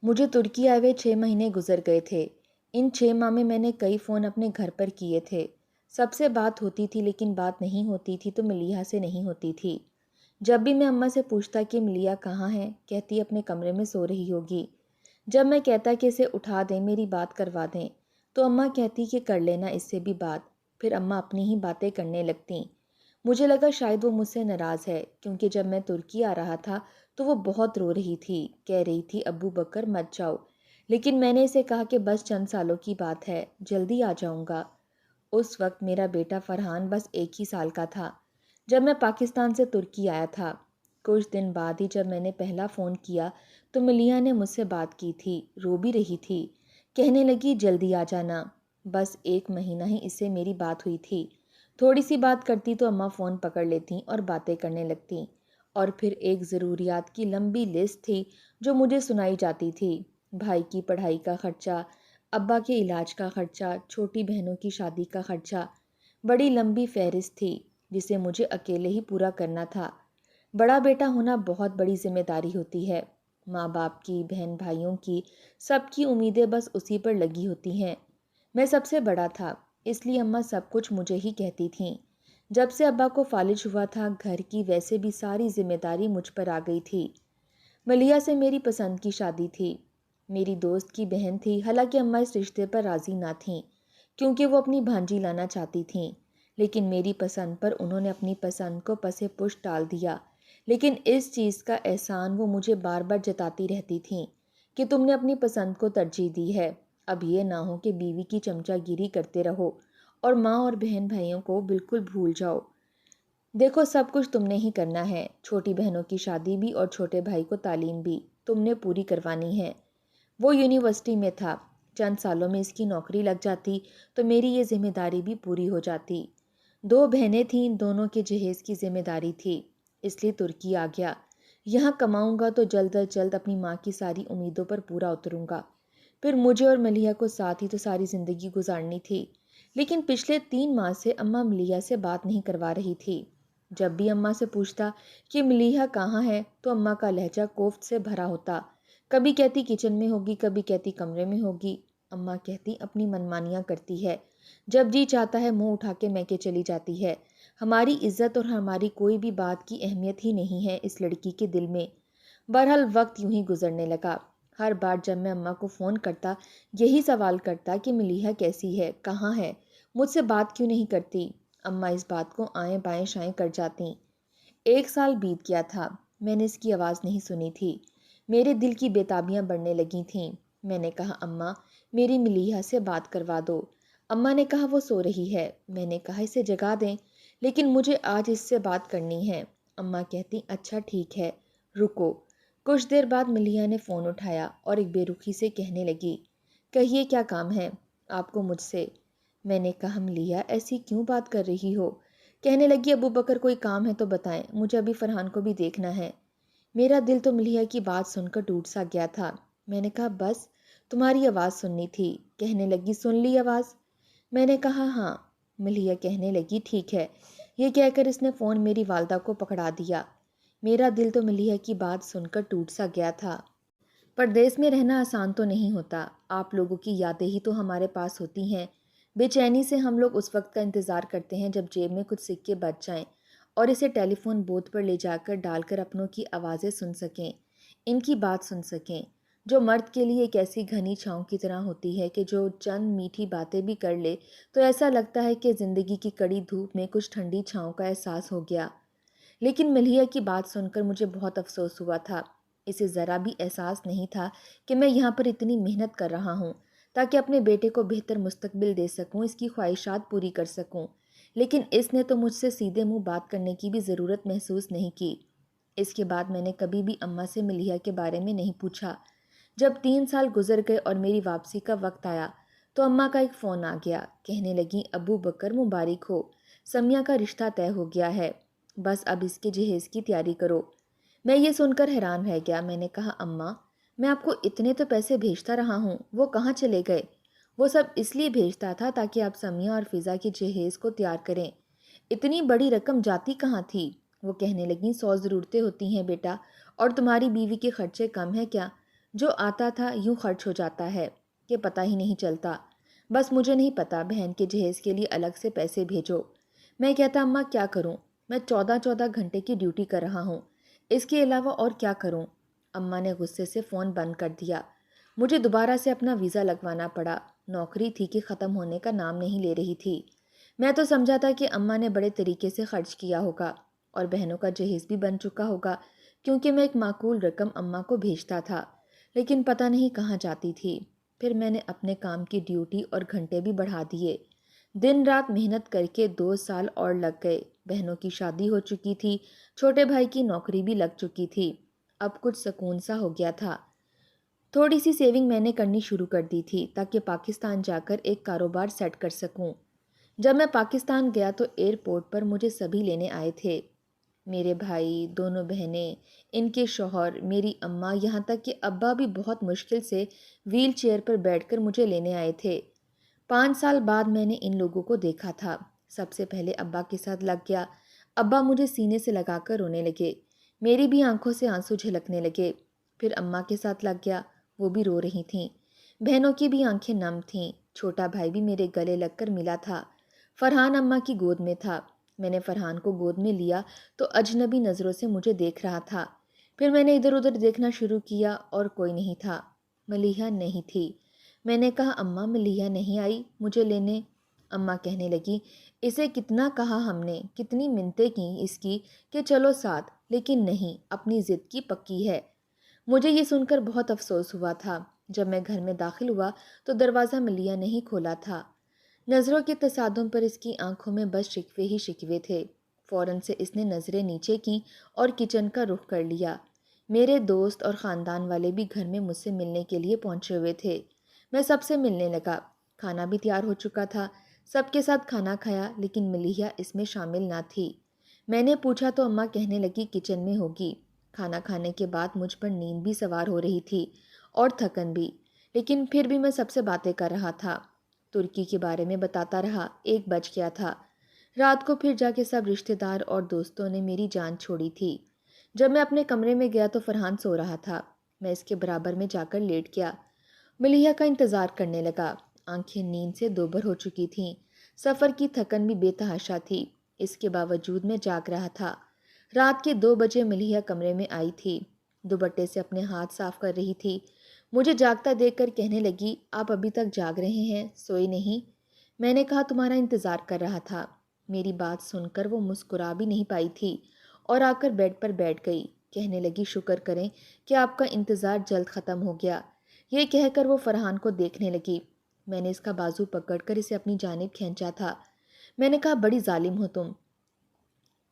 مجھے ترکی آئے ہوئے 6 مہینے گزر گئے تھے۔ ان 6 ماہ میں نے کئی فون اپنے گھر پر کیے تھے۔ سب سے بات ہوتی تھی، لیکن بات نہیں ہوتی تھی تو ملیحہ سے نہیں ہوتی تھی۔ جب بھی میں اماں سے پوچھتا کہ ملیحہ کہاں ہے، کہتی اپنے کمرے میں سو رہی ہوگی۔ جب میں کہتا کہ اسے اٹھا دیں، میری بات کروا دیں، تو اماں کہتی کہ کر لینا اس سے بھی بات۔ پھر اماں اپنی ہی باتیں کرنے لگتیں۔ مجھے لگا شاید وہ مجھ سے ناراض ہے، کیونکہ جب میں ترکی آ رہا تھا تو وہ بہت رو رہی تھی، کہہ رہی تھی ابو بکر مت جاؤ۔ لیکن میں نے اسے کہا کہ بس چند سالوں کی بات ہے، جلدی آ جاؤں گا۔ اس وقت میرا بیٹا فرحان بس 1 ہی سال کا تھا جب میں پاکستان سے ترکی آیا تھا۔ کچھ دن بعد ہی جب میں نے پہلا فون کیا تو ملیحہ نے مجھ سے بات کی تھی، رو بھی رہی تھی، کہنے لگی جلدی آ جانا۔ بس 1 مہینہ ہی اس سے میری بات ہوئی تھی۔ تھوڑی سی بات کرتی تو اماں فون پکڑ لیتیں اور باتیں کرنے لگتیں، اور پھر ایک ضروریات کی لمبی لسٹ تھی جو مجھے سنائی جاتی تھی۔ بھائی کی پڑھائی کا خرچہ، ابا کے علاج کا خرچہ، چھوٹی بہنوں کی شادی کا خرچہ، بڑی لمبی فہرست تھی جسے مجھے اکیلے ہی پورا کرنا تھا۔ بڑا بیٹا ہونا بہت بڑی ذمہ داری ہوتی ہے۔ ماں باپ کی، بہن بھائیوں کی، سب کی امیدیں بس اسی پر لگی ہوتی ہیں۔ میں سب سے بڑا تھا، اس لیے اماں سب کچھ مجھے ہی کہتی تھیں۔ جب سے ابا کو فالج ہوا تھا، گھر کی ویسے بھی ساری ذمہ داری مجھ پر آ گئی تھی۔ ملیحہ سے میری پسند کی شادی تھی، میری دوست کی بہن تھی، حالانکہ اماں اس رشتے پر راضی نہ تھیں کیونکہ وہ اپنی بھانجی لانا چاہتی تھیں، لیکن میری پسند پر انہوں نے اپنی پسند کو پس پش ٹال دیا۔ لیکن اس چیز کا احسان وہ مجھے بار بار جتاتی رہتی تھیں کہ تم نے اپنی پسند کو ترجیح دی ہے، اب یہ نہ ہو کہ بیوی کی چمچہ گیری کرتے رہو اور ماں اور بہن بھائیوں کو بالکل بھول جاؤ۔ دیکھو سب کچھ تم نے ہی کرنا ہے، چھوٹی بہنوں کی شادی بھی اور چھوٹے بھائی کو تعلیم بھی تم نے پوری کروانی ہے۔ وہ یونیورسٹی میں تھا، چند سالوں میں اس کی نوکری لگ جاتی تو میری یہ ذمہ داری بھی پوری ہو جاتی۔ 2 بہنیں تھیں، دونوں کے جہیز کی ذمہ داری تھی، اس لیے ترکی آ گیا۔ یہاں کماؤں گا تو جلد از جلد اپنی ماں کی ساری امیدوں پر پورا اتروں گا۔ پھر مجھے اور ملیحہ کو ساتھ ہی تو ساری زندگی گزارنی تھی۔ لیکن پچھلے 3 ماہ سے اماں ملیحہ سے بات نہیں کروا رہی تھی۔ جب بھی اماں سے پوچھتا کہ ملیحہ کہاں ہے تو اماں کا لہجہ کوفت سے بھرا ہوتا، کبھی کہتی کچن میں ہوگی، کبھی کہتی کمرے میں ہوگی۔ اماں کہتی اپنی منمانیاں کرتی ہے، جب جی چاہتا ہے منہ اٹھا کے میکے چلی جاتی ہے۔ ہماری عزت اور ہماری کوئی بھی بات کی اہمیت ہی نہیں ہے اس لڑکی کے دل میں۔ بہرحال وقت یوں ہی گزرنے لگا۔ ہر بار جب میں اماں کو فون کرتا یہی سوال کرتا کہ ملیحہ کیسی ہے، کہاں ہے، مجھ سے بات کیوں نہیں کرتی۔ اماں اس بات کو آئیں بائیں شائیں کر جاتیں۔ 1 سال بیت گیا تھا، میں نے اس کی آواز نہیں سنی تھی۔ میرے دل کی بےتابیاں بڑھنے لگی تھیں۔ میں نے کہا اماں میری ملیحہ سے بات کروا دو۔ اماں نے کہا وہ سو رہی ہے۔ میں نے کہا اسے جگا دیں، لیکن مجھے آج اس سے بات کرنی ہے۔ اماں کہتی اچھا ٹھیک ہے، رکو۔ کچھ دیر بعد ملیحہ نے فون اٹھایا اور ایک بے رخی سے کہنے لگی کہیے کیا کام ہے آپ کو مجھ سے۔ میں نے کہا ملیحہ ایسی کیوں بات کر رہی ہو؟ کہنے لگی ابو بکر کوئی کام ہے تو بتائیں، مجھے ابھی فرحان کو بھی دیکھنا ہے۔ میرا دل تو ملیحہ کی بات سن کر ٹوٹ سا گیا تھا۔ میں نے کہا بس تمہاری آواز سننی تھی۔ کہنے لگی سن لی آواز؟ میں نے کہا ہاں۔ ملیحہ کہنے لگی ٹھیک ہے۔ یہ کہہ کر اس نے فون میری والدہ کو پکڑا دیا۔ میرا دل تو ملیحہ کی بات سن کر ٹوٹ سا گیا تھا۔ پردیس میں رہنا آسان تو نہیں ہوتا، آپ لوگوں کی یادیں ہی تو ہمارے پاس ہوتی ہیں۔ بے چینی سے ہم لوگ اس وقت کا انتظار کرتے ہیں جب جیب میں کچھ سکے بچ جائیں اور اسے ٹیلی فون بوتھ پر لے جا کر ڈال کر اپنوں کی آوازیں سن سکیں، ان کی بات سن سکیں، جو مرد کے لیے ایک ایسی گھنی چھاؤں کی طرح ہوتی ہے کہ جو چند میٹھی باتیں بھی کر لے تو ایسا لگتا ہے کہ زندگی کی کڑی دھوپ میں کچھ ٹھنڈی چھاؤں کا احساس ہو گیا۔ لیکن ملیحہ کی بات سن کر مجھے بہت افسوس ہوا تھا۔ اسے ذرا بھی احساس نہیں تھا کہ میں یہاں پر اتنی محنت کر رہا ہوں تاکہ اپنے بیٹے کو بہتر مستقبل دے سکوں، اس کی خواہشات پوری کر سکوں، لیکن اس نے تو مجھ سے سیدھے منہ بات کرنے کی بھی ضرورت محسوس نہیں کی۔ اس کے بعد میں نے کبھی بھی اماں سے ملیحہ کے بارے میں نہیں پوچھا۔ جب 3 سال گزر گئے اور میری واپسی کا وقت آیا تو اماں کا ایک فون آ گیا، کہنے لگی ابو بکر مبارک ہو، سمیہ کا رشتہ طے ہو گیا ہے، بس اب اس کے جہیز کی تیاری کرو۔ میں یہ سن کر حیران رہ گیا۔ میں نے کہا اماں میں آپ کو اتنے تو پیسے بھیجتا رہا ہوں، وہ کہاں چلے گئے؟ وہ سب اس لیے بھیجتا تھا تاکہ آپ سمیہ اور فضا کی جہیز کو تیار کریں، اتنی بڑی رقم جاتی کہاں تھی؟ وہ کہنے لگیں 100 ضرورتیں ہوتی ہیں بیٹا، اور تمہاری بیوی کے خرچے کم ہیں کیا؟ جو آتا تھا یوں خرچ ہو جاتا ہے کہ پتہ ہی نہیں چلتا۔ بس مجھے نہیں پتا بہن کے جہیز کے لیے الگ سے پیسے بھیجو۔ میں کہتا اماں کیا کروں، میں 14 گھنٹے کی ڈیوٹی کر رہا ہوں، اس کے علاوہ اور کیا کروں؟ اماں نے غصے سے فون بند کر دیا۔ مجھے دوبارہ سے اپنا ویزا لگوانا پڑا۔ نوکری تھی کہ ختم ہونے کا نام نہیں لے رہی تھی۔ میں تو سمجھا تھا کہ اماں نے بڑے طریقے سے خرچ کیا ہوگا اور بہنوں کا جہیز بھی بن چکا ہوگا، کیونکہ میں ایک معقول رقم اماں کو بھیجتا تھا، لیکن پتہ نہیں کہاں جاتی تھی۔ پھر میں نے اپنے کام کی ڈیوٹی اور گھنٹے بھی بڑھا دیے۔ دن رات محنت کر کے 2 سال اور لگ گئے۔ بہنوں کی شادی ہو چکی تھی، چھوٹے بھائی کی نوکری بھی لگ چکی تھی۔ اب کچھ سکون سا ہو گیا تھا۔ تھوڑی سی سیونگ میں نے کرنی شروع کر دی تھی تاکہ پاکستان جا کر ایک کاروبار سیٹ کر سکوں۔ جب میں پاکستان گیا تو ایئرپورٹ پر مجھے سبھی لینے آئے تھے، میرے بھائی، دونوں بہنیں، ان کے شوہر، میری اماں، یہاں تک کہ ابا بھی بہت مشکل سے ویل چیئر پر بیٹھ کر مجھے لینے آئے تھے۔ 5 سال بعد میں نے ان لوگوں کو دیکھا تھا۔ سب سے پہلے ابا کے ساتھ لگ گیا۔ ابا مجھے سینے سے لگا کر رونے لگے، میری بھی آنکھوں سے آنسو جھلکنے لگے۔ پھر اماں کے ساتھ لگ گیا، وہ بھی رو رہی تھیں۔ بہنوں کی بھی آنکھیں نم تھیں۔ چھوٹا بھائی بھی میرے گلے لگ کر ملا تھا۔ فرحان اماں کی گود میں تھا۔ میں نے فرحان کو گود میں لیا تو اجنبی نظروں سے مجھے دیکھ رہا تھا۔ پھر میں نے ادھر ادھر دیکھنا شروع کیا اور کوئی نہیں تھا۔ ملیحہ نہیں تھی۔ میں نے کہا اماں ملیحہ نہیں آئی مجھے لینے؟ اماں کہنے لگی اسے کتنا کہا ہم نے، کتنی منتیں کیں اس کی کہ چلو ساتھ، لیکن نہیں، اپنی ضد کی پکی ہے۔ مجھے یہ سن کر بہت افسوس ہوا تھا۔ جب میں گھر میں داخل ہوا تو دروازہ ملیحہ نہیں کھولا تھا۔ نظروں کے تصادم پر اس کی آنکھوں میں بس شکوے ہی شکوے تھے۔ فوراً سے اس نے نظریں نیچے کیں اور کچن کا رخ کر لیا۔ میرے دوست اور خاندان والے بھی گھر میں مجھ سے ملنے کے لیے پہنچے ہوئے تھے۔ میں سب سے ملنے لگا۔ کھانا بھی تیار ہو چکا تھا۔ سب کے ساتھ کھانا کھایا، لیکن ملیحہ اس میں شامل نہ تھی۔ میں نے پوچھا تو اماں کہنے لگی کچن میں ہوگی۔ کھانا کھانے کے بعد مجھ پر نیند بھی سوار ہو رہی تھی اور تھکن بھی، لیکن پھر بھی میں سب سے باتیں کر رہا تھا۔ ترکی کے بارے میں بتاتا رہا۔ 1 بج گیا تھا۔ رات کو پھر جا کے سب رشتہ دار اور دوستوں نے میری جان چھوڑی تھی۔ جب میں اپنے کمرے میں گیا تو فرحان سو رہا تھا۔ میں اس کے برابر میں جا کر لیٹ گیا۔ ملیحہ کا انتظار کرنے لگا۔ آنکھیں نیند سے دوبر ہو چکی تھیں۔ سفر کی تھکن بھی بے تحاشا تھی۔ اس کے باوجود میں جاگ رہا تھا۔ رات کے 2 بجے ملیحہ کمرے میں آئی تھی۔ دوپٹے سے اپنے ہاتھ صاف کر رہی تھی۔ مجھے جاگتا دیکھ کر کہنے لگی آپ ابھی تک جاگ رہے ہیں، سوئے نہیں؟ میں نے کہا تمہارا انتظار کر رہا تھا۔ میری بات سن کر وہ مسکرا بھی نہیں پائی تھی اور آ کر بیڈ پر بیٹھ گئی۔ کہنے لگی شکر کریں کہ آپ کا انتظار جلد ختم ہو گیا۔ یہ کہہ کر وہ فرحان کو دیکھنے لگی۔ میں نے اس کا بازو پکڑ کر اسے اپنی جانب کھینچا تھا۔ میں نے کہا بڑی ظالم ہو تم،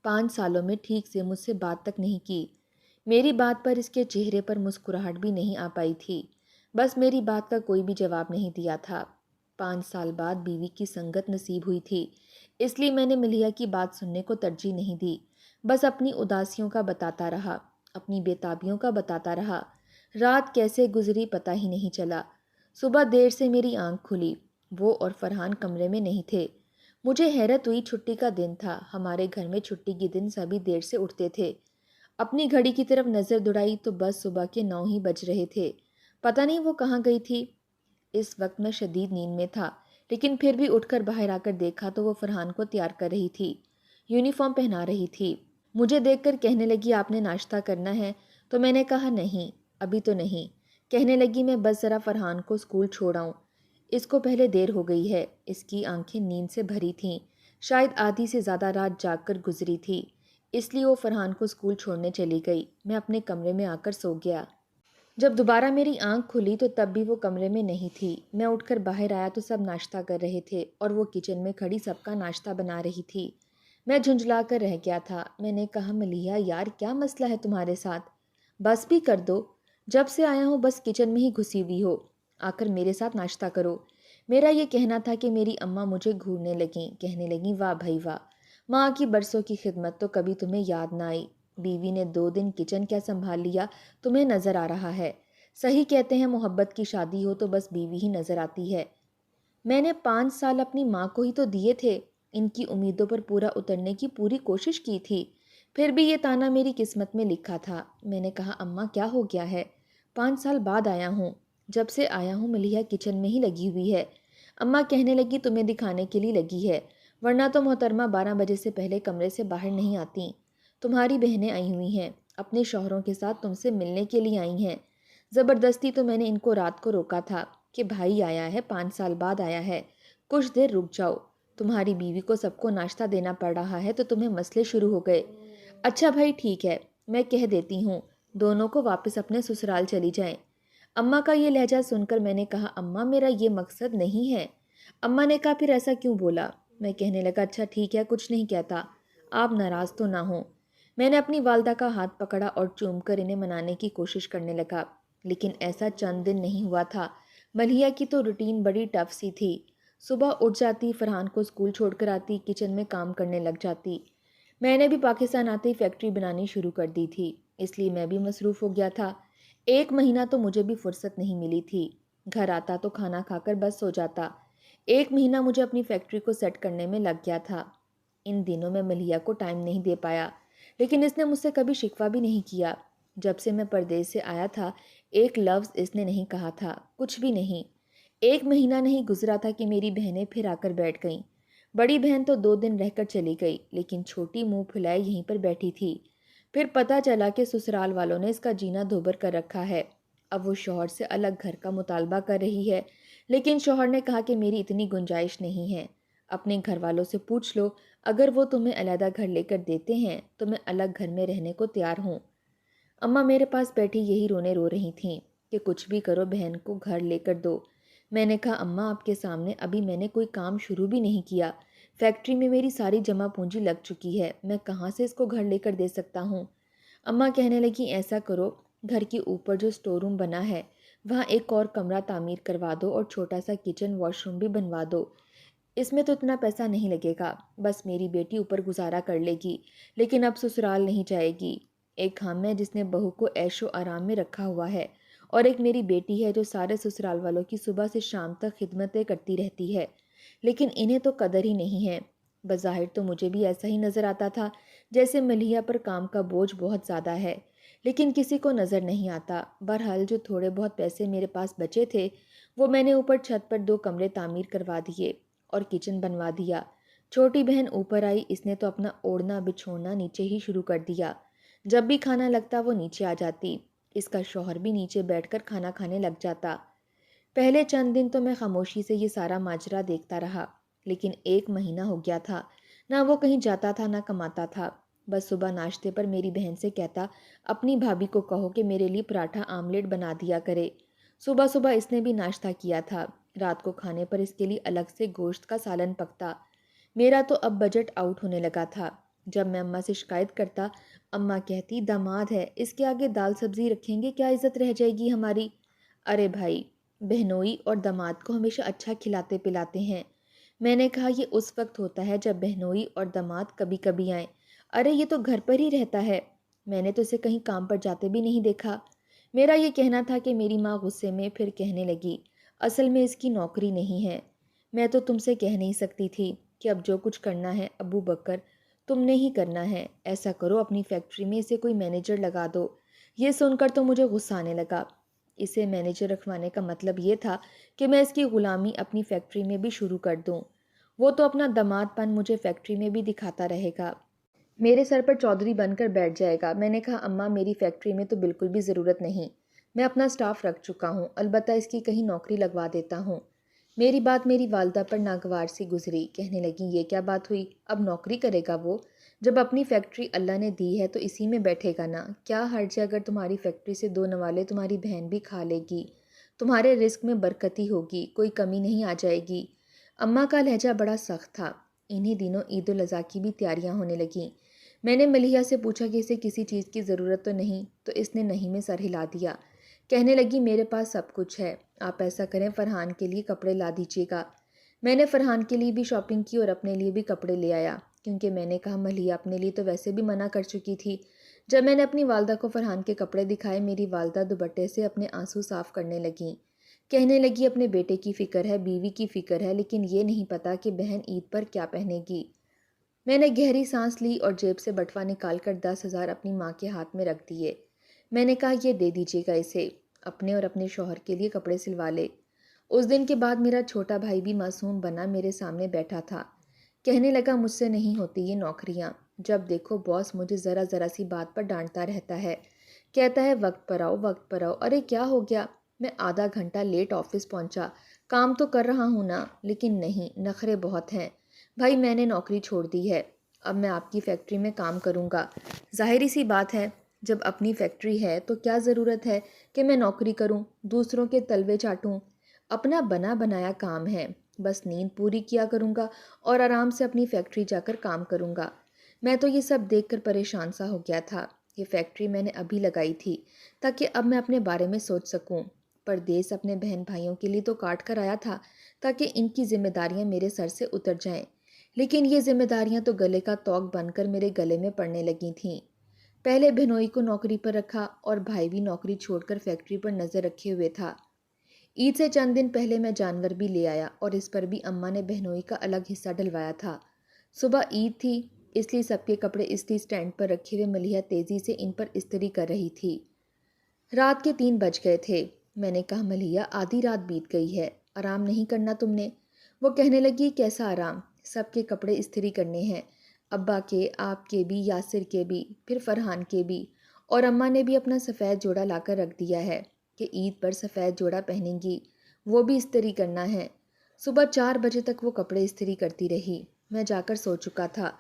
5 سالوں میں ٹھیک سے مجھ سے بات تک نہیں کی۔ میری بات پر اس کے چہرے پر مسکراہٹ بھی نہیں آ پائی تھی۔ بس میری بات کا کوئی بھی جواب نہیں دیا تھا۔ 5 سال بعد بیوی کی سنگت نصیب ہوئی تھی، اس لیے میں نے ملیحہ کی بات سننے کو ترجیح نہیں دی۔ بس اپنی اداسیوں کا بتاتا رہا، اپنی بےتابیوں کا بتاتا رہا۔ رات کیسے گزری پتہ ہی نہیں چلا۔ صبح دیر سے میری آنکھ کھلی۔ وہ اور فرحان کمرے میں نہیں تھے۔ مجھے حیرت ہوئی، چھٹی کا دن تھا۔ ہمارے گھر میں چھٹی کے دن سبھی دیر سے اٹھتے تھے۔ اپنی گھڑی کی طرف نظر دوڑائی تو بس صبح کے 9 ہی بج رہے تھے۔ پتہ نہیں وہ کہاں گئی تھی۔ اس وقت میں شدید نیند میں تھا، لیکن پھر بھی اٹھ کر باہر آ کر دیکھا تو وہ فرحان کو تیار کر رہی تھی، یونیفارم پہنا رہی تھی۔ مجھے دیکھ کر کہنے لگی آپ نے ناشتہ کرنا ہے؟ تو میں نے کہا نہیں، ابھی تو نہیں۔ کہنے لگی میں بس ذرا فرحان کو اسکول چھوڑ آؤں، اس کو پہلے دیر ہو گئی ہے۔ اس کی آنکھیں نیند سے بھری تھیں، شاید آدھی سے زیادہ رات جاگ کر گزری تھی، اس لیے وہ فرحان کو اسکول چھوڑنے چلی گئی۔ میں اپنے کمرے میں آ کر سو گیا۔ جب دوبارہ میری آنکھ کھلی تو تب بھی وہ کمرے میں نہیں تھی۔ میں اٹھ کر باہر آیا تو سب ناشتہ کر رہے تھے اور وہ کچن میں کھڑی سب کا ناشتہ بنا رہی تھی۔ میں جھنجھلا کر رہ گیا تھا۔ میں نے کہا ملیحہ یار کیا مسئلہ ہے تمہارے ساتھ؟ بس بھی کر دو، جب سے آیا ہوں بس کچن میں ہی گھسی ہوئی ہو، آ کر میرے ساتھ ناشتہ کرو۔ میرا یہ کہنا تھا کہ میری اماں مجھے گھورنے لگیں، کہنے لگیں واہ بھائی واہ، ماں کی برسوں کی خدمت تو کبھی تمہیں یاد نہ آئی؟ بیوی نے 2 دن کچن کیا سنبھال لیا تمہیں نظر آ رہا ہے؟ صحیح کہتے ہیں محبت کی شادی ہو تو بس بیوی ہی نظر آتی ہے۔ میں نے 5 سال اپنی ماں کو ہی تو دیے تھے، ان کی امیدوں پر پورا اترنے کی پوری کوشش کی تھی، پھر بھی یہ تانا میری قسمت میں لکھا تھا۔ میں نے کہا اماں کیا ہو گیا ہے؟ 5 سال بعد آیا ہوں۔ جب سے آیا ہوں ملیحہ کچن میں ہی لگی ہوئی ہے۔ اماں کہنے لگی تمہیں دکھانے کے لیے لگی ہے، ورنہ تو محترمہ 12 بجے سے پہلے کمرے سے باہر نہیں آتی۔ تمہاری بہنیں آئی ہوئی ہیں، اپنے شوہروں کے ساتھ تم سے ملنے کے لیے آئی ہیں۔ زبردستی تو میں نے ان کو رات کو روکا تھا کہ بھائی آیا ہے، 5 سال بعد آیا ہے، کچھ دیر رک جاؤ۔ تمہاری بیوی کو سب کو ناشتہ دینا پڑ رہا ہے تو تمہیں مسئلے شروع ہو گئے۔ اچھا بھائی ٹھیک ہے، میں کہہ دیتی ہوں دونوں کو واپس اپنے سسرال چلی جائیں۔ اماں کا یہ لہجہ سن کر میں نے کہا اماں میرا یہ مقصد نہیں ہے۔ اماں نے کہا پھر ایسا کیوں بولا؟ میں کہنے لگا اچھا ٹھیک ہے کچھ نہیں کہتا، آپ ناراض تو نہ ہوں۔ میں نے اپنی والدہ کا ہاتھ پکڑا اور چوم کر انہیں منانے کی کوشش کرنے لگا، لیکن ایسا چند دن نہیں ہوا تھا۔ ملیحہ کی تو روٹین بڑی ٹف سی تھی۔ صبح اٹھ جاتی، فرحان کو اسکول چھوڑ کر آتی، کچن میں کام کرنے لگ جاتی۔ میں نے بھی پاکستان آتے ہی فیکٹری بنانی شروع کر دی تھی، اس لیے میں بھی مصروف ہو گیا تھا۔ 1 مہینہ تو مجھے بھی فرصت نہیں ملی تھی، گھر آتا تو کھانا کھا کر بس سو جاتا۔ 1 مہینہ مجھے اپنی فیکٹری کو سیٹ کرنے میں لگ گیا تھا۔ ان دنوں میں ملیحہ کو ٹائم نہیں دے پایا، لیکن اس نے مجھ سے کبھی شکوہ بھی نہیں کیا۔ جب سے میں پردیس سے آیا تھا ایک لفظ اس نے نہیں کہا تھا، کچھ بھی نہیں۔ 1 مہینہ نہیں گزرا تھا کہ میری بہنیں پھر آ کر بیٹھ گئیں۔ بڑی بہن تو 2 دن رہ کر چلی گئی، لیکن چھوٹی منہ پھلائے یہیں پر بیٹھی تھی۔ پھر پتہ چلا کہ سسرال والوں نے اس کا جینا دھوبر کر رکھا ہے۔ اب وہ شوہر سے الگ گھر کا مطالبہ کر رہی ہے، لیکن شوہر نے کہا کہ میری اتنی گنجائش نہیں ہے۔ اپنے گھر والوں سے پوچھ لو، اگر وہ تمہیں علیحدہ گھر لے کر دیتے ہیں تو میں الگ گھر میں رہنے کو تیار ہوں۔ اماں میرے پاس بیٹھی یہی رونے رو رہی تھیں کہ کچھ بھی کرو بہن کو گھر لے کر دو۔ میں نے کہا اماں آپ کے سامنے ابھی میں نے کوئی کام شروع بھی نہیں کیا، فیکٹری میں میری ساری جمع پونجی لگ چکی ہے، میں کہاں سے اس کو گھر لے کر دے سکتا ہوں؟ اماں کہنے لگی ایسا کرو، گھر کے اوپر جو اسٹور روم بنا ہے وہاں ایک اور کمرہ تعمیر کروا دو اور چھوٹا سا کچن واش روم بھی بنوا دو۔ اس میں تو اتنا پیسہ نہیں لگے گا، بس میری بیٹی اوپر گزارا کر لے گی، لیکن اب سسرال نہیں جائے گی۔ ایک ہم ہے جس نے بہو کو عیش و آرام میں رکھا ہوا ہے، اور ایک میری بیٹی ہے جو سارے سسرال والوں کی صبح سے شام تک خدمتیں کرتی رہتی ہے، لیکن انہیں تو قدر ہی نہیں ہے۔ بظاہر تو مجھے بھی ایسا ہی نظر آتا تھا جیسے ملیحہ پر کام کا بوجھ بہت زیادہ ہے، لیکن کسی کو نظر نہیں آتا۔ بہرحال جو تھوڑے بہت پیسے میرے پاس بچے تھے وہ میں نے اوپر چھت پر 2 کمرے تعمیر کروا دیے اور کچن بنوا دیا۔ چھوٹی بہن اوپر آئی، اس نے تو اپنا اوڑھنا بچھوڑنا نیچے ہی شروع کر دیا۔ جب بھی کھانا لگتا وہ نیچے آ جاتی، اس کا شوہر بھی نیچے بیٹھ کر کھانا کھانے لگ جاتا۔ پہلے چند دن تو میں خاموشی سے یہ سارا ماجرا دیکھتا رہا، لیکن 1 مہینہ ہو گیا تھا، نہ وہ کہیں جاتا تھا نہ کماتا تھا۔ بس صبح ناشتے پر میری بہن سے کہتا اپنی بھابھی کو کہو کہ میرے لیے پراٹھا آملیٹ بنا دیا کرے۔ صبح صبح اس نے بھی ناشتہ کیا تھا، رات کو کھانے پر اس کے لیے الگ سے گوشت کا سالن پکتا۔ میرا تو اب بجٹ آؤٹ ہونے لگا تھا۔ جب میں اماں سے شکایت کرتا، اماں کہتی داماد ہے، اس کے آگے دال سبزی رکھیں گے کیا عزت رہ جائے گی ہماری؟ ارے بھائی، بہنوئی اور داماد کو ہمیشہ اچھا کھلاتے پلاتے ہیں۔ میں نے کہا یہ اس وقت ہوتا ہے جب بہنوئی اور داماد کبھی کبھی آئیں۔ ارے یہ تو گھر پر ہی رہتا ہے، میں نے تو اسے کہیں کام پر جاتے بھی نہیں دیکھا۔ میرا یہ کہنا تھا کہ میری ماں غصے میں پھر کہنے لگی اصل میں اس کی نوکری نہیں ہے۔ میں تو تم سے کہہ نہیں سکتی تھی کہ اب جو کچھ کرنا ہے ابو بکر تم نے ہی کرنا ہے، ایسا کرو اپنی فیکٹری میں اسے کوئی مینیجر لگا دو۔ یہ سن کر تو مجھے غصہ آنے لگا۔ اسے مینیجر رکھوانے کا مطلب یہ تھا کہ میں اس کی غلامی اپنی فیکٹری میں بھی شروع کر دوں۔ وہ تو اپنا داماد پن مجھے فیکٹری میں بھی دکھاتا رہے گا، میرے سر پر چودھری بن کر بیٹھ جائے گا۔ میں نے کہا اماں میری فیکٹری میں تو بالکل بھی ضرورت نہیں، میں اپنا سٹاف رکھ چکا ہوں، البتہ اس کی کہیں نوکری لگوا دیتا ہوں۔ میری بات میری والدہ پر ناگوار سی گزری، کہنے لگی یہ کیا بات ہوئی، اب نوکری کرے گا وہ؟ جب اپنی فیکٹری اللہ نے دی ہے تو اسی میں بیٹھے گا نا، کیا حرج ہے اگر تمہاری فیکٹری سے 2 نوالے تمہاری بہن بھی کھا لے گی، تمہارے رزق میں برکتی ہوگی، کوئی کمی نہیں آ جائے گی۔ اماں کا لہجہ بڑا سخت تھا۔ انہی دنوں عید الاضحیٰ کی بھی تیاریاں ہونے لگیں۔ میں نے ملیحہ سے پوچھا کہ اسے کسی چیز کی ضرورت تو نہیں، تو اس نے نہیں میں سر ہلا دیا۔ کہنے لگی میرے پاس سب کچھ ہے، آپ ایسا کریں فرحان کے لیے کپڑے لا دیجیے گا۔ میں نے فرحان کے لیے بھی شاپنگ کی اور اپنے لیے بھی کپڑے لے آیا، کیونکہ میں نے کہا ملیحہ اپنے لیے تو ویسے بھی منع کر چکی تھی۔ جب میں نے اپنی والدہ کو فرحان کے کپڑے دکھائے، میری والدہ دوپٹے سے اپنے آنسو صاف کرنے لگیں۔ کہنے لگی اپنے بیٹے کی فکر ہے، بیوی کی فکر ہے، لیکن یہ نہیں پتا کہ بہن عید پر کیا پہنے گی۔ میں نے گہری سانس لی اور جیب سے بٹوا نکال کر 10,000 اپنی ماں کے ہاتھ میں رکھ دیے۔ میں نے کہا یہ دے دیجیے گا اسے، اپنے اور اپنے شوہر کے لیے کپڑے سلوا لے۔ اس دن کے بعد میرا چھوٹا بھائی بھی معصوم بنا میرے سامنے بیٹھا تھا۔ کہنے لگا مجھ سے نہیں ہوتی یہ نوکریاں، جب دیکھو باس مجھے ذرا ذرا سی بات پر ڈانٹتا رہتا ہے، کہتا ہے وقت پر آؤ وقت پر آؤ۔ ارے کیا ہو گیا؟ میں آدھا گھنٹہ لیٹ آفس پہنچا، کام تو کر رہا ہوں نا، لیکن نہیں، نخرے بہت ہیں۔ بھائی میں نے نوکری چھوڑ دی ہے، اب میں آپ کی فیکٹری میں کام کروں گا۔ ظاہری سی بات ہے، جب اپنی فیکٹری ہے تو کیا ضرورت ہے کہ میں نوکری کروں، دوسروں کے تلوے چاٹوں؟ اپنا بنا بنایا کام ہے، بس نیند پوری کیا کروں گا اور آرام سے اپنی فیکٹری جا کر کام کروں گا۔ میں تو یہ سب دیکھ کر پریشان سا ہو گیا تھا۔ یہ فیکٹری میں نے ابھی لگائی تھی تاکہ اب میں اپنے بارے میں سوچ سکوں۔ پردیس اپنے بہن بھائیوں کے لیے تو کاٹ کر آیا تھا تاکہ ان کی ذمہ داریاں میرے سر سے اتر جائیں، لیکن یہ ذمہ داریاں تو گلے کا توق بن کر میرے گلے میں پڑنے لگی تھیں۔ پہلے بہنوئی کو نوکری پر رکھا اور بھائی بھی نوکری چھوڑ کر فیکٹری پر نظر رکھے ہوئے تھا۔ عید سے چند دن پہلے میں جانور بھی لے آیا اور اس پر بھی اماں نے بہنوئی کا الگ حصہ ڈلوایا تھا۔ صبح عید تھی، اس لیے سب کے کپڑے استری سٹینڈ پر رکھے ہوئے ملیحہ تیزی سے ان پر استری کر رہی تھی۔ رات کے 3 بج گئے تھے۔ میں نے کہا ملیحہ آدھی رات بیت گئی ہے، آرام نہیں کرنا تم نے؟ وہ کہنے لگی کیسا آرام، سب کے کپڑے استری کرنے ہیں، ابا کے، آپ کے بھی، یاسر کے بھی، پھر فرحان کے بھی، اور اماں نے بھی اپنا سفید جوڑا لا کر رکھ دیا ہے کہ عید پر سفید جوڑا پہنیں گی، وہ بھی استری کرنا ہے۔ صبح 4 بجے تک وہ کپڑے استری کرتی رہی۔ میں جا کر سو چکا تھا۔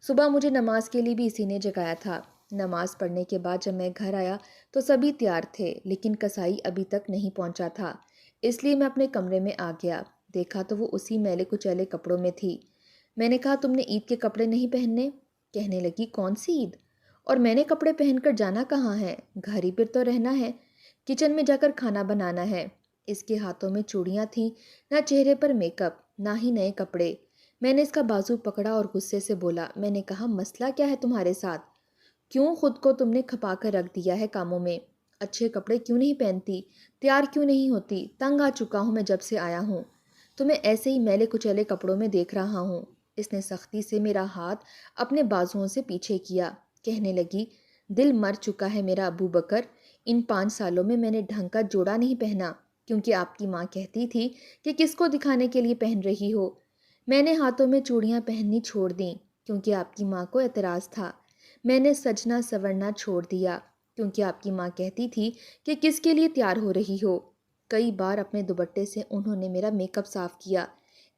صبح مجھے نماز کے لیے بھی اسی نے جگایا تھا۔ نماز پڑھنے کے بعد جب میں گھر آیا تو سبھی تیار تھے، لیکن کسائی ابھی تک نہیں پہنچا تھا، اس لیے میں اپنے کمرے میں آ گیا۔ دیکھا تو وہ اسی میلے کچیلے کپڑوں میں تھی۔ میں نے کہا تم نے عید کے کپڑے نہیں پہننے؟ کہنے لگی کون سی عید؟ اور میں نے کپڑے پہن کر جانا کہاں ہے؟ گھر ہی پر تو رہنا ہے، کچن میں جا کر کھانا بنانا ہے۔ اس کے ہاتھوں میں چوڑیاں تھیں، نہ چہرے پر میک اپ، نہ ہی نئے کپڑے۔ میں نے اس کا بازو پکڑا اور غصے سے بولا، میں نے کہا مسئلہ کیا ہے تمہارے ساتھ؟ کیوں خود کو تم نے کھپا کر رکھ دیا ہے کاموں میں؟ اچھے کپڑے کیوں نہیں پہنتی؟ تیار کیوں نہیں ہوتی؟ تنگ آ چکا ہوں میں جب سے آیا ہوں، تمہیں ایسے ہی میلے کچیلے کپڑوں میں دیکھ رہا ہوں۔ اس نے سختی سے میرا ہاتھ اپنے بازوؤں سے پیچھے کیا، کہنے لگی دل مر چکا ہے میرا ابو بکر، ان 5 سالوں میں نے ڈھنگ کا جوڑا نہیں پہنا، کیونکہ آپ کی ماں کہتی تھی کہ کس کو دکھانے کے لیے پہن رہی ہو۔ میں نے ہاتھوں میں چوڑیاں پہننی چھوڑ دیں کیونکہ آپ کی ماں کو اعتراض تھا۔ میں نے سجنا سورنا چھوڑ دیا کیونکہ آپ کی ماں کہتی تھی کہ کس کے لیے تیار ہو رہی ہو۔ کئی بار اپنے دوپٹے سے انہوں نے میرا میک اپ صاف کیا۔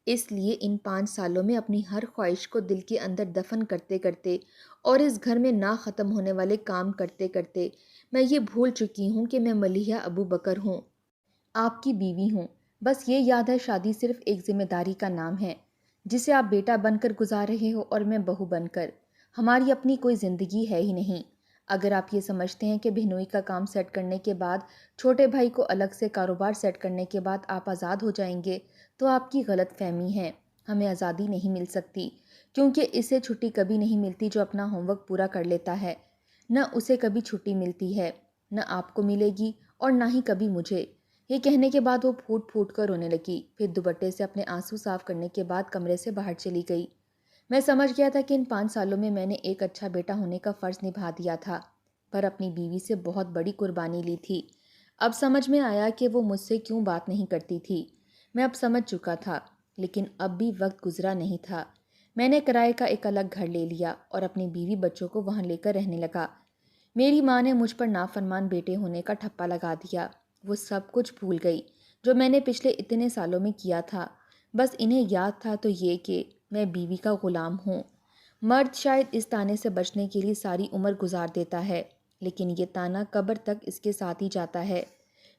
اس لیے ان 5 سالوں میں اپنی ہر خواہش کو دل کے اندر دفن کرتے کرتے اور اس گھر میں نہ ختم ہونے والے کام کرتے کرتے میں یہ بھول چکی ہوں کہ میں ملیحہ ابو بکر ہوں، آپ کی بیوی ہوں۔ بس یہ یاد ہے شادی صرف ایک ذمہ داری کا نام ہے جسے آپ بیٹا بن کر گزار رہے ہو اور میں بہو بن کر۔ ہماری اپنی کوئی زندگی ہے ہی نہیں۔ اگر آپ یہ سمجھتے ہیں کہ بہنوئی کا کام سیٹ کرنے کے بعد، چھوٹے بھائی کو الگ سے کاروبار سیٹ کرنے کے بعد آپ آزاد ہو جائیں گے تو آپ کی غلط فہمی ہے۔ ہمیں آزادی نہیں مل سکتی کیونکہ اسے چھٹی کبھی نہیں ملتی جو اپنا ہوم ورک پورا کر لیتا ہے، نہ اسے کبھی چھٹی ملتی ہے، نہ آپ کو ملے گی اور نہ ہی کبھی مجھے۔ یہ کہنے کے بعد وہ پھوٹ پھوٹ کر رونے لگی، پھر دوپٹے سے اپنے آنسو صاف کرنے کے بعد کمرے سے باہر چلی گئی۔ میں سمجھ گیا تھا کہ ان 5 سالوں میں نے ایک اچھا بیٹا ہونے کا فرض نبھا دیا تھا، پر اپنی بیوی سے بہت بڑی قربانی لی تھی۔ اب سمجھ میں آیا کہ وہ مجھ سے کیوں بات نہیں کرتی تھی۔ میں اب سمجھ چکا تھا، لیکن اب بھی وقت گزرا نہیں تھا۔ میں نے کرائے کا ایک الگ گھر لے لیا اور اپنی بیوی بچوں کو وہاں لے کر رہنے لگا۔ میری ماں نے مجھ پر نافرمان بیٹے ہونے کا ٹھپا لگا دیا۔ وہ سب کچھ بھول گئی جو میں نے پچھلے اتنے سالوں میں کیا تھا۔ بس انہیں یاد تھا تو یہ کہ میں بیوی کا غلام ہوں۔ مرد شاید اس طانے سے بچنے کے لیے ساری عمر گزار دیتا ہے، لیکن یہ طعنہ قبر تک اس کے ساتھ ہی جاتا ہے۔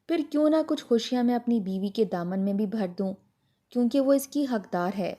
پھر کیوں نہ کچھ خوشیاں میں اپنی بیوی کے دامن میں بھی بھر دوں، کیونکہ وہ اس کی حقدار ہے۔